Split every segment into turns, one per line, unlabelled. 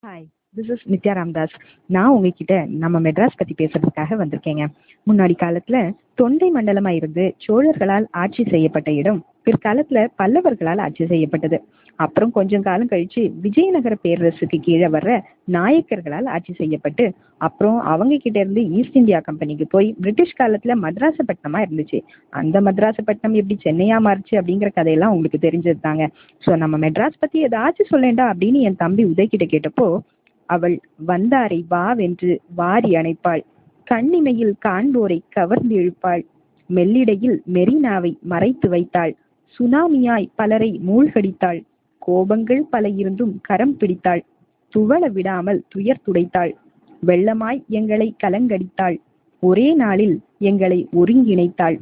Hi, this is Nithya Ramdas. நான் உங்ககிட்ட நம்ம மெட்ராஸ் பத்தி பேசுறதுக்காக வந்திருக்கேங்க. முன்னாடி காலத்துல தொண்டை மண்டலமா இருந்து சோழர்களால் ஆட்சி செய்யப்பட்ட இடம் பிற்காலத்துல பல்லவர்களால் ஆட்சி செய்யப்பட்டது. அப்புறம் கொஞ்சம் காலம் கழிச்சு விஜயநகர பேரரசுக்கு கீழே வர்ற நாயக்கர்களால் ஆட்சி செய்யப்பட்டு அப்புறம் அவங்க கிட்ட இருந்து ஈஸ்ட் இந்தியா கம்பெனிக்கு போய் பிரிட்டிஷ் காலத்துல மദ്രാസപട്ടணமா இருந்துச்சு. அந்த மദ്രാസപട്ടணம் எப்படி சென்னையா மாறுச்சு அப்படிங்கிற கதையெல்லாம் உங்களுக்கு தெரிஞ்சது தாங்க. ஸோ நம்ம மெட்ராஸ் பத்தி ஏதாச்சும் சொல்லேண்டா அப்படின்னு என் தம்பி உதய் கிட்ட கேட்டப்போ, அவள் வந்தாரை வாவென்று வாரி அணைப்பாள், கண்ணிமையில் காண்போரை கவர்ந்து இழுப்பாள், மெல்லிடையில் மெரினாவை மறைத்து வைத்தாள், சுனாமியாய் பலரை மூழ்கடித்தாள், கோபங்கள் பல இருந்தும் கரம் பிடித்தாள், துவள விடாமல் துயர் துடைத்தாள், வெள்ளமாய் எங்களை கலங்கடித்தாள், ஒரே நாளில் எங்களை ஒருங்கிணைத்தாள்,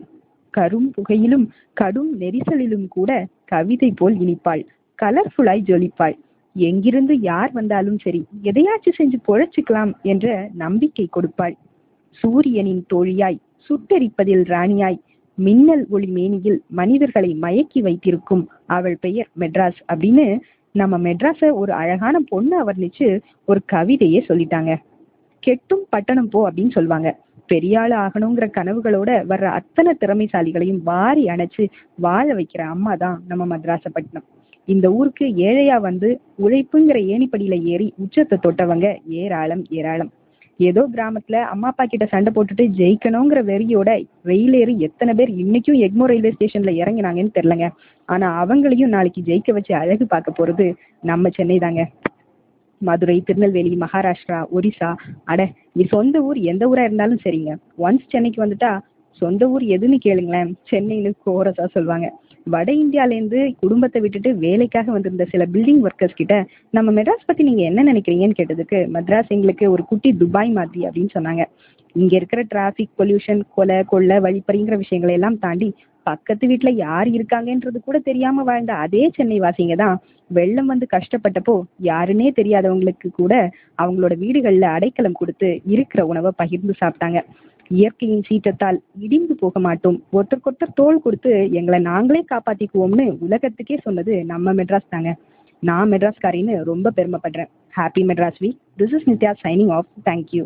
கரும் புகையிலும் கடும் நெரிசலிலும் கூட கவிதை போல் இனிப்பாள், கலர்ஃபுல்லாய் ஜொலிப்பாள், எங்கிருந்து யார் வந்தாலும் சரி எதையாச்சும் செஞ்சு பொழைச்சுக்கலாம் என்ற நம்பிக்கை கொடுப்பாள், சூரியனின் தோழியாய் சுட்டெரிப்பதில் ராணியாய் மின்னல் ஒளி மேனியில் மனிதர்களை மயக்கி வைத்திருக்கும் அவள் பெயர் மெட்ராஸ் அப்படின்னு நம்ம மெட்ராஸ ஒரு அழகான பொண்ணு வர்ணிச்சு ஒரு கவிதையே சொல்லிட்டாங்க. கெட்டும் பட்டணம் போ அப்படின்னு சொல்லுவாங்க. பெரியாள் ஆகணுங்கிற கனவுகளோட வர்ற அத்தனை திறமைசாலிகளையும் வாரி அணைச்சு வாழ வைக்கிற அம்மா தான் நம்ம மദ്രാസപട്ടணம். இந்த ஊருக்கு ஏழையா வந்து உழைப்புங்கிற ஏணிப்படியில ஏறி உச்சத்தை தொட்டவங்க ஏராளம் ஏராளம். ஏதோ கிராமத்துல அம்மா அப்பா கிட்ட சண்டை போட்டுட்டு ஜெயிக்கணுங்கிற வெறியோட ரயில் ஏறி எத்தனை பேர் இன்னைக்கும் எக்மோ ரயில்வே ஸ்டேஷன்ல இறங்கினாங்கன்னு தெரியலங்க. ஆனா அவங்களையும் நாளைக்கு ஜெயிக்க வச்சு அழகு பார்க்க போறது நம்ம சென்னை தாங்க. மதுரை, திருநெல்வேலி, மகாராஷ்டிரா, ஒரிசா, அட நீ சொந்த ஊர் எந்த ஊரா இருந்தாலும் சரிங்க, ஒன்ஸ் சென்னைக்கு வந்துட்டா சொந்த ஊர் எதுன்னு கேளுங்களேன், சென்னைன்னு கோரஸா சொல்லுவாங்க. வட இந்தியாலேருந்து குடும்பத்தை விட்டுட்டு வேலைக்காக வந்திருந்த சில பில்டிங் ஒர்க்கர்ஸ் கிட்ட நம்ம மெட்ராஸ் பத்தி நீங்க என்ன நினைக்கிறீங்கன்னு கேட்டதுக்கு, மெட்ராஸ் எங்களுக்கு ஒரு குட்டி துபாய் மாதிரி அப்படின்னு சொன்னாங்க. இங்க இருக்கிற டிராபிக், பொல்யூஷன், கொலை கொள்ளை, வழிப்பறிங்கிற விஷயங்களை எல்லாம் தாண்டி பக்கத்து வீட்டுல யார் இருக்காங்கன்றது கூட தெரியாம வாழ்ந்த அதே சென்னை வாசிங்க தான் வெள்ளம் வந்து கஷ்டப்பட்டப்போ யாருன்னே தெரியாதவங்களுக்கு கூட அவங்களோட வீடுகள்ல அடைக்கலம் கொடுத்து இருக்கிற உணவை பகிர்ந்து சாப்பிட்டாங்க. இயற்கையின் சீற்றத்தால் இடிந்து போக மாட்டோம், ஒருத்தருக்கொருத்தர் தோள் கொடுத்து எங்களை நாங்களே காப்பாத்திக்குவோம்னு உலகத்துக்கே சொன்னது நம்ம மெட்ராஸ் தாங்க. நான் மெட்ராஸ்காரின்னு ரொம்ப பெருமைப்படுறேன். Happy Madras week. This is Nithya signing off. Thank you.